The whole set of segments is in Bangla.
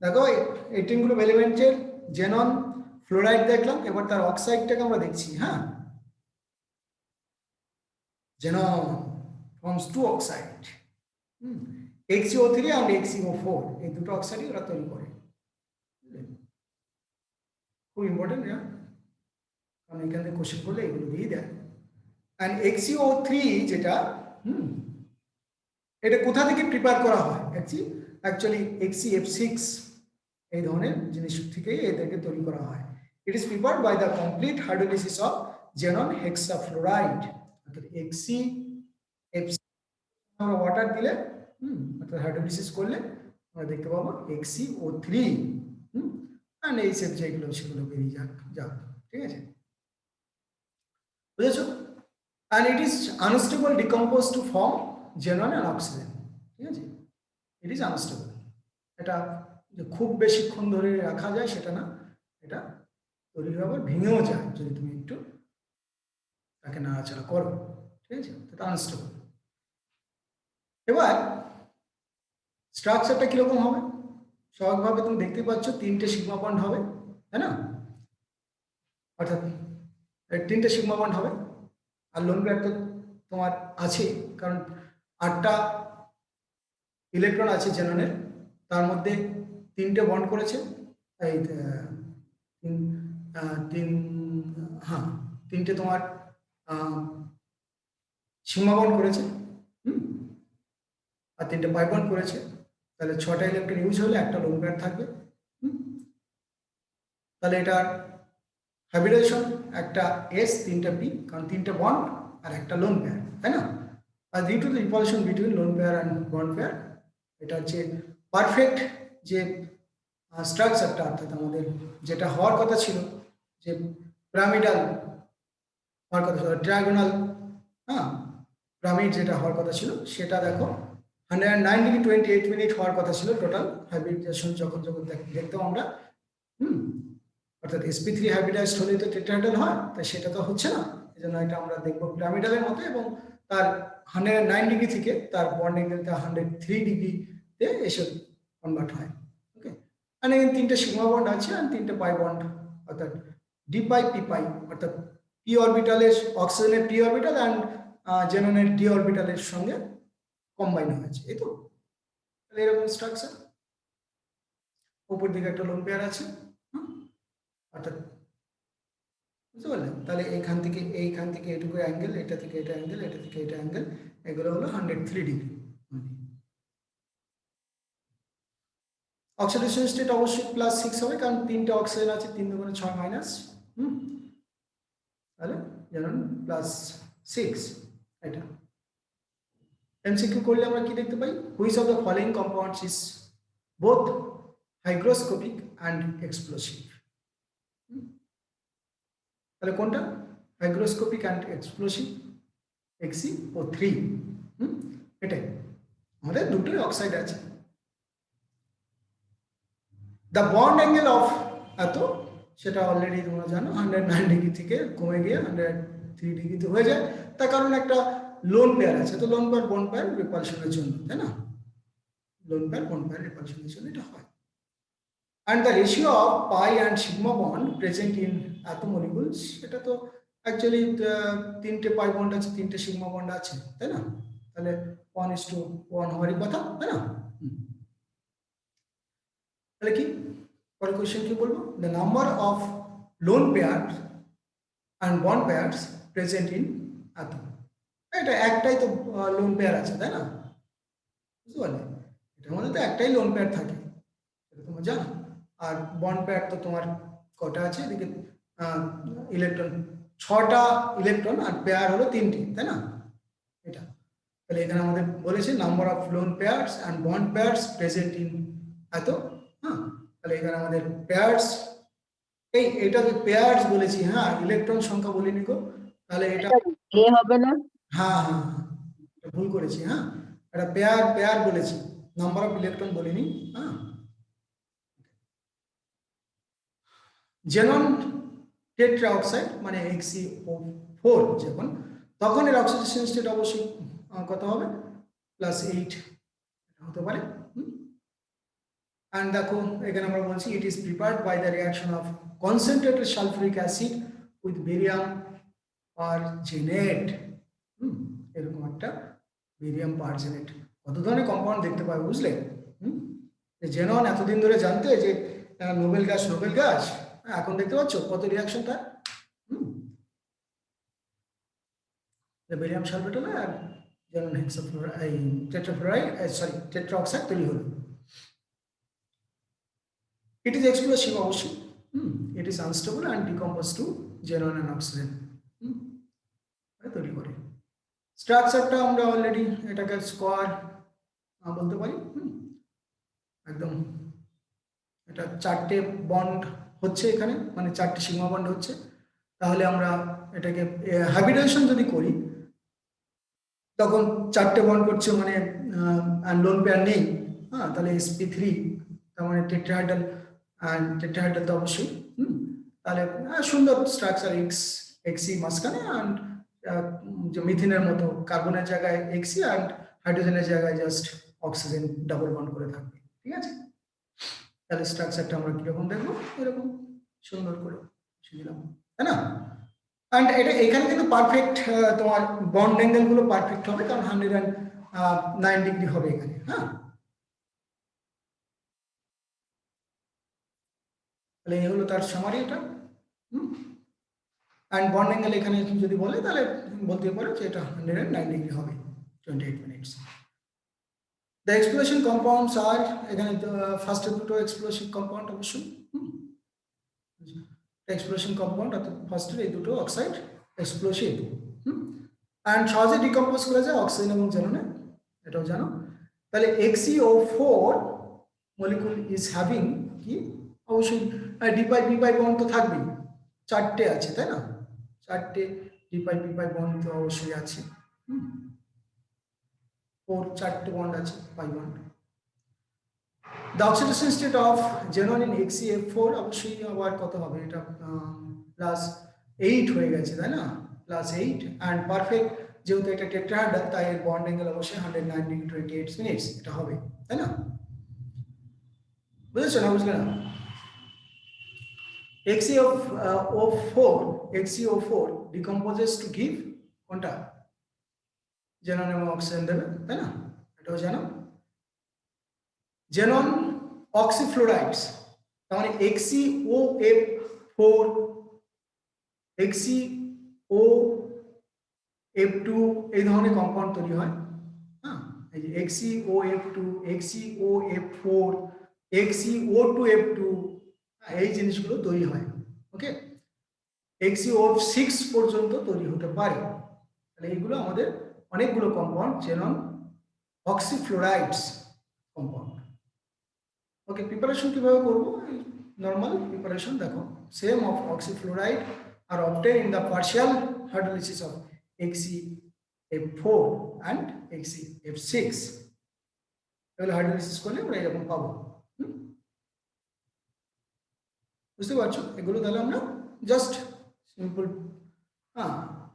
দেখো 18 গ্রুপ এলিমেন্টের জেনন ফ্লোরাইড দেখলাম, এবার তার অক্সাইডটাকে আমরা দেখছি। হ্যাঁ, xenon forms two oxide, XeO3 and XeO4, এই দুটো অক্সাইডই ওরা তৈরি করে। খুব ইম্পর্টেন্ট, কারণ এখান থেকে কোশ্চেন করলে এগুলো দিয়ে দেয়। অ্যান্ড XeO3 যেটা এটা কোথা থেকে প্রিপেয়ার করা হয়? অ্যাকচুয়ালি XeF6 এই ধরনের জিনিস থেকেই এদেরকে তৈরি করা হয়। It is prepared by the complete hydrolysis of xenon hexafluoride. অর্থাৎ XeF6 আমরা ওয়াটার দিলে অর্থাৎ হাইড্রোলিসিস করলে আমরা দেখতে পাবো XeO3 and HF যেগুলো সেগুলো বেরিয়ে যাক। ঠিক আছে, বুঝেছো? and it is unstable decompose to form xenon and oxygen। ঠিক আছে, it is unstable, এটা যে খুব বেশিক্ষণ ধরে রাখা যায় সেটা না, এটা তৈরি হয়ে আবার ভেঙেও যায় যদি তুমি একটু তাকে নাড়াচাড়া করো। ঠিক আছে, এটা আনস্টেবল। এবার স্ট্রাকচারটা কিরকম হবে? স্বাভাবিকভাবে তুমি দেখতে পাচ্ছ তিনটে সিগমা বন্ড হবে, তাই না? অর্থাৎ তিনটে সিগমা বন্ড হবে, আর লোন পেয়ার তো তোমার আছে, কারণ 8টা ইলেকট্রন আছে জেননের, তার মধ্যে 3টে বন্ড করেছে, এই হ্যাঁ 3টে তোমার সিগমা বন্ড করেছে, আর 3টে পাই বন্ড করেছে, তাহলে 6টা ইলেকট্রন ইউজ হলে একটা লোন পেয়ার থাকবে। তাহলে এটা হাইব্রিডাইজেশন একটা S 3টা P, কারণ 3টে বন্ড আর একটা লোন পেয়ার, তাই না? আর due to the repulsion between lone pair and bond pair, এটা হচ্ছে পারফেক্ট যে স্ট্রাকচারটা, অর্থাৎ আমাদের যেটা হওয়ার কথা ছিল, যে পিরামিডাল হওয়ার কথা ছিল, ট্রায়াগোনাল পিরামিড যেটা হওয়ার কথা ছিল, সেটা দেখো 109 ডিগ্রি 28 মিনিট হওয়ার কথা ছিল টোটাল হাইব্রিডাইজেশন যখন দেখতাম আমরা। অর্থাৎ sp3 হাইব্রিডাইজড হলে তো টেট্রাহেড্রাল হয়, তাই সেটা তো হচ্ছে না, এজন্য এটা আমরা দেখবো পিরামিডালের মতো, এবং তার 109 ডিগ্রি থেকে তার বন্ড অ্যাঙ্গেলটা 103 ডিগ্রিতে এসে কনভার্ট হয়। ওকে, আর এখানে 3টে সিগমা বন্ড আছে আর 3টে পাই বন্ড, অর্থাৎ ডি পাই পি পাই, অর্থাৎ পি অরবিটালের অক্সিজেনের পি অরবিটাল অ্যান্ড জেননের ডি অরবিটালের সঙ্গে কম্বাইন হয়েছে, এই তো। তাহলে এরকম স্ট্রাকচার, উপর দিকে একটা লোন পেয়ার আছে, অর্থাৎ বুঝতে পারলেন? তাহলে এইখান থেকে এটুকু অ্যাঙ্গেল, এটা থেকে এটা অ্যাঙ্গেল, এটা থেকে এটা অ্যাঙ্গেল, এগুলো হলো 103 ডিগ্রি। অক্সিডেশন স্টেট অবশ্যই +6 হবে, কারণ 3টে অক্সিজেন আছে, 3 দুগুণে 6 মাইনাস, তাহলে যেমন +6। এটা এমসিকিউ করলে আমরা কি দেখতে পাই? Which of the following compounds is both hygroscopic and explosive? তাহলে কোনটা হাইগ্রোস্কোপিক অ্যান্ড এক্সপ্লোসিভ? XeO3। এটাই, আমাদের দুটোই অক্সাইড আছে। দ্য বন্ড অ্যাঙ্গেল অফ এত, সেটা অলরেডি তোমরা জানো, 109 ডিগ্রি থেকে কমে গিয়ে 103 ডিগ্রিতে হয়ে যায়, তার কারণ একটা লোন পেয়ার আছে, তো লোন পেয়ার বন্ড পেয়ার রিপালশনের জন্য, তাই না? লোন পেয়ার বন্ড পেয়ার রিপালশনের জন্য এটা হয়। And the ratio of pi and sigma bond present in atom molecules, এটা তো অ্যাকচুয়ালি 3টে পাই বন্ড আছে, 3টে সিগমা বন্ড আছে, তাই না? তাহলে 1:1 হওয়ারই কথা, তাই না? তাহলে কি পরে কোশ্চেন কি বলবো? the number of lone pairs and bond pairs present in atom, এটা একটাই তো লোন পেয়ার আছে, তাই না? বুঝতে পারলে? এটার মধ্যে তো একটাই লোন পেয়ার থাকে, এটা তোমরা জানো। আর বন্ড পেয়ার তো তোমার কটা আছে এদিকে? ইলেকট্রন 6টা ইলেকট্রন, আর পেয়ার হলো 3টে, তাই না? এটা তাহলে এখানে আমাদের বলেছে number of loan pairs and bond pairs present in এত। তাহলে এখানে আমাদের পেয়ার্স, এটা পেয়ার্স বলেছি, ইলেকট্রন সংখ্যা বলিনি গো, তাহলে এটা হবে না। ভুল করেছি, এটা পেয়ার বলেছি, নাম্বার অফ ইলেকট্রন বলিনি। জেনন টেট্রা অক্সাইড মানে XeO4 যখন, তখন এর অক্সিডেশন স্টেট অবশ্যই কত হবে? +8 হতে পারে। and দেখো এখানে আমরা বলছি it is prepared by the reaction of concentrated sulfuric acid with barium pergenate। এরকম একটা বেরিয়াম পারজেনেট। কত ধরনের কম্পাউন্ড দেখতে পাবে বুঝলে। জেনন এতদিন ধরে জানতে যে নোবেল গ্যাস নোবেল গ্যাস, এখন দেখতে পাচ্ছ কত রিয়াকশন তার। বেরিয়াম সালফেট হলো আর xenon hexafluoride tetrafluoride sorry tetraoxide তৈরি হলো। ইট ইজ এক্সপ্লোসিভ অবশ্যই। It is unstable and decompose to xenon and oxygen তৈরি করে। স্ট্রাকচারটা আমরা অলরেডি এটাকে স্কোয়ার বলতে পারি। একদম এটা 4টে বন্ড হচ্ছে এখানে, মানে 4টে সিগমা বন্ড হচ্ছে। তাহলে আমরা এটাকে হাইব্রিডাইজেশন যদি করি তখন 4টে বন্ড করছে, মানে লোন পেয়ার নেই। তাহলে sp3 তার মানে টেট্রাহাইড্রাল, অ্যান্ড টেট্রাহাইড্রাল তো অবশ্যই। তাহলে সুন্দর স্ট্রাকচার এক্সি মাঝখানে, অ্যান্ড যে মিথিনের মতো কার্বনের জায়গায় এক্সি অ্যান্ড হাইড্রোজেনের জায়গায় জাস্ট অক্সিজেন ডাবল বন্ড করে থাকবে। ঠিক আছে, তাহলে স্ট্রাকচারটা আমরা কিরকম দেখবো, এরকম সুন্দর করে শিখলাম, তাই না। অ্যান্ড এটা এখানে কিন্তু পারফেক্ট তোমার বন্ড অ্যাঙ্গেল গুলো পারফেক্ট হবে, কারণ 109 ডিগ্রি হবে এখানে। তাহলে এই হলো তার সামারি এটা। অ্যান্ড বন্ড অ্যাঙ্গেল এখানে যদি বলে তাহলে বলতে পারো যে এটা 109 ডিগ্রি হবে 28 minutes. The explosion compounds are এখানে ফার্স্টে দুটো এক্সপ্লোসিভ কম্পাউন্ড অবশ্যই। এক্সপ্লোশন কম্পাউন্ড অর্থাৎ ফার্স্টের এই দুটো অক্সাইড এক্সপ্লোসিভ, অ্যান্ড সহজে ডিকম্পোজ করা যায় অক্সিজেন এবং জেননে, এটাও জানো। তাহলে XeO4 মলিকুল ইজ হ্যাভিং কি, অবশ্যই ডিপাই পিপাই বন্ড তো থাকবেই, 4টে আছে তাই না, 4টে ডিপাই পিপাই বন্ড তো অবশ্যই আছে। 4টে বন্ড আছে pi bond. The oxidation state of xenon in XeF4 অবশ্যই আবার কত হবে, এটা +8 হয়ে গেছে তাই না, +8, অ্যান্ড পারফেক্ট যেহেতু এটা টেট্রাহাইড্রাল তাই এর বন্ড অ্যাঙ্গেল অবশ্যই 109 ডিগ্রি 28 মিনিটস এটা হবে, তাই না। বুঝেছো না, বুঝলে না। XeO4 decomposes to give কোনটা, জেনন এবং অক্সিজেন দেবে, তাই না, এটাও জানো। জেনন অক্সিফ্লোরাইডস তার মানে XeOF4 XeOF2 এই ধরনের কম্পাউন্ড তৈরি হয়। এই যে XeOF2 XeOF4 XeO2F2 এই জিনিসগুলো তৈরি হয়। ওকে, XeO6 পর্যন্ত তৈরি হতে পারে। তাহলে এইগুলো আমাদের অনেকগুলো compound xenon oxyfluorides compound. Okay, preparation কিভাবে করবো, নর্মাল প্রিপারেশন দেখো, সেম অফ অক্সিফ্লোরাইড আর obtained in the partial hydrolysis of XeF4 and XeF6 এগুলো হাইড্রোলাইসিস করলে আমরা এরকম পাবো। বুঝতে পারছো, এগুলো তাহলে আমরা জাস্ট সিম্পল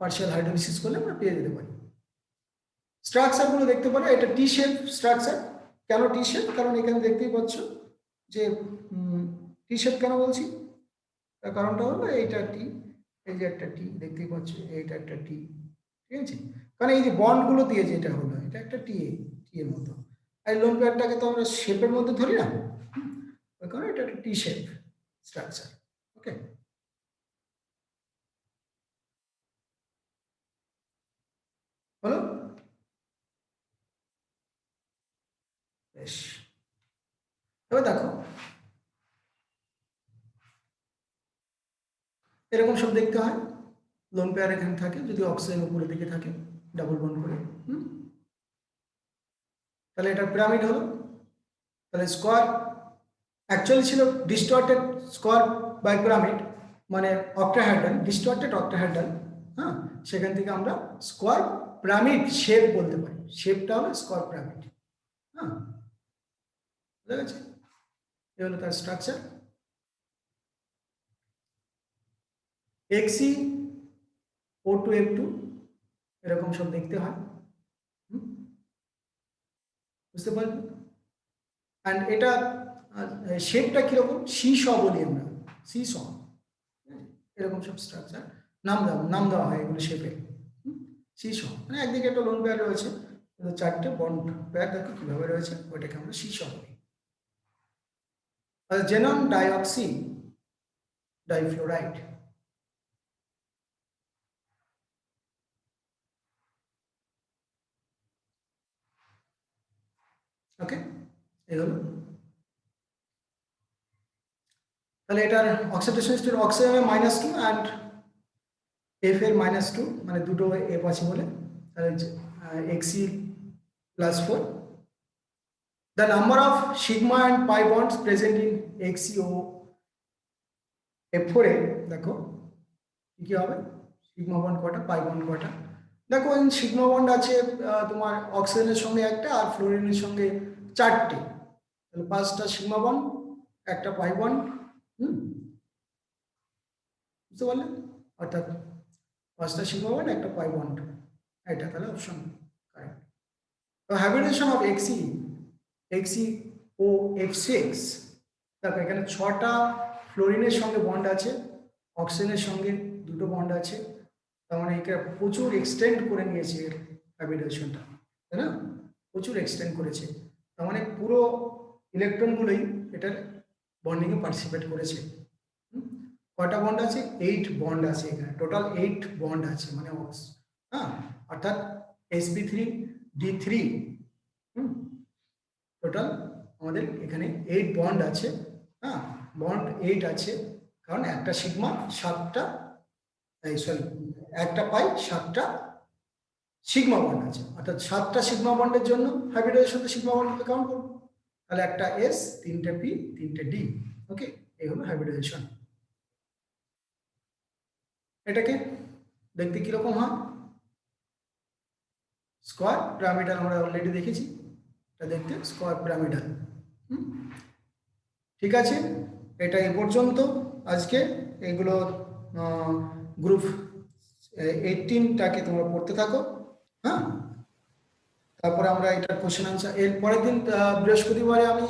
পার্শিয়াল হাইড্রোলাইসিস করলে আমরা পেয়ে যেতে পারি। স্ট্রাকচারগুলো দেখতে পারো, এটা টি শেপ স্ট্রাকচার। কেন টি শেপ, কারণ এখানে দেখতেই পাচ্ছ যে টি শেপ কেন বলছি, তার কারণটা হলো এইটা টি, এই যে একটা টি দেখতেই পাচ্ছ, এইটা একটা টি, ঠিক আছে, কারণ এই যে বন্ডগুলো দিয়ে যেটা হলো এটা একটা টি এর মতো, আর লোন পেয়ারটাকে তো আমরা শেপের মধ্যে ধরি না, ওই কারণে এটা একটা টি শেপ স্ট্রাকচার। ওকে, হলো বেশ। এবার দেখো এরকম সব দেখতে হয়, লোন পেয়ার এখানে থাকে, যদি অক্সিজেন উপরের দিকে থাকে ডাবল বন্ড করে, তাহলে এটা পিরামিড হলো। তাহলে স্কোয়ার অ্যাকচুয়ালি ছিল ডিস্টর্টেড স্কোয়ার বাই পিরামিড, মানে অক্টাহাইড্রাল, ডিস্টর্টেড অক্টাহাইড্রাল। সেখান থেকে আমরা স্কোয়ার পিরামিড শেপ বলতে পারি, শেপটা হবে স্কোয়ার পিরামিড। বুঝা গেছে, এই হলো তার স্ট্রাকচার। XeO2F2 এরকম সব দেখতে হয়, বুঝতে পারবে। অ্যান্ড এটা শেপটা কিরকম, সি স বলি আমরা, সি স, এরকম সব স্ট্রাকচার নাম দেওয়া হয় এগুলো শেপে। সি স মানে একদিকে একটা লোন পেয়ার রয়েছে, চারটে বন্ড পেয়ার দেখো কিভাবে রয়েছে, ওইটাকে আমরা সি স বলি। জেনন ডাইঅক্সি ডাইফ্লোরাইড, ওকে, এই হলো। তাহলে এটার অক্সিডেশন স্টেট অক্সিজেনের -2 অ্যান্ড এফ এর -2, মানে দুটো এফ আছে বলে, তাহলে এক্সি +4। The number of sigma and pi bonds present in XeO F4 এ দেখো কি হবে, সিগমা বন্ড কটা, পাই বন্ড কটা। দেখো সিগমা বন্ড আছে তোমার অক্সিজেনের সঙ্গে একটা আর ফ্লোরিনের সঙ্গে চারটে, তাহলে 5টা সিগমা বন্ড, একটা পাই বন্ড। বুঝতে পারলে, অর্থাৎ 5টা সিগমা বন্ড একটা পাই বন্ড, এটা তাহলে অপশন কারেক্ট। তো হ্যাবিটেশন অফ XeOF6, দেখো এখানে 6টা ফ্লোরিনের সঙ্গে বন্ড আছে, অক্সিজেনের সঙ্গে দুটো বন্ড আছে, তার মানে এটা প্রচুর এক্সটেন্ড করে নিয়েছে এর হ্যাবিটেশনটা, তাই না, প্রচুর এক্সটেন্ড করেছে, তার মানে পুরো ইলেকট্রনগুলোই এটার বন্ডিংয়ে পার্টিসিপেট করেছে। কয়টা বন্ড আছে, 8 বন্ড আছে এখানে, টোটাল 8 বন্ড আছে, মানে হ্যাঁ, অর্থাৎ sp3d3, টোটাল আমাদের এখানে 8 বন্ড আছে, হ্যাঁ, বন্ড 8 আছে, কারণ একটা সিগমা 7টা, সরি, একটা পাই 7টা সিগমা বন্ড আছে, অর্থাৎ 7টা সিগমা বন্ডের জন্য হাইব্রিডের সাথে সিগমা বন্ডকে কাউন্ট করব, তাহলে একটা এস, 3টে পি, 3টে ডি, ওকে, এই হলো হাইব্রিডাইজেশন। এটাকে দেখতে কিরকম হয়, স্কোয়ার পিরামিডাল আমরা অলরেডি দেখেছি, এটা দেখতে স্কোয়ার পিরামিডাল। ঠিক আছে, এটা এই পর্যন্ত আজকে, এগুলো গ্রুপ 18টাকে তোমরা পড়তে থাকো, হ্যাঁ, তারপরে আমরা এটার কোশ্চেন আনসার, এর পরের দিন বৃহস্পতিবারে আমি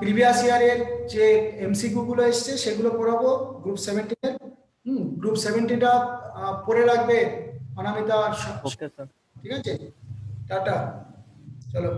প্রিভিয়াস ইয়ারের যে এমসিকিউ গুলো এসছে সেগুলো পড়াবো গ্রুপ 17 এর। গ্রুপ 17টা পড়ে রাখবে অনামিতা, ওকে স্যার। ঠিক আছে, টাটা, চলো।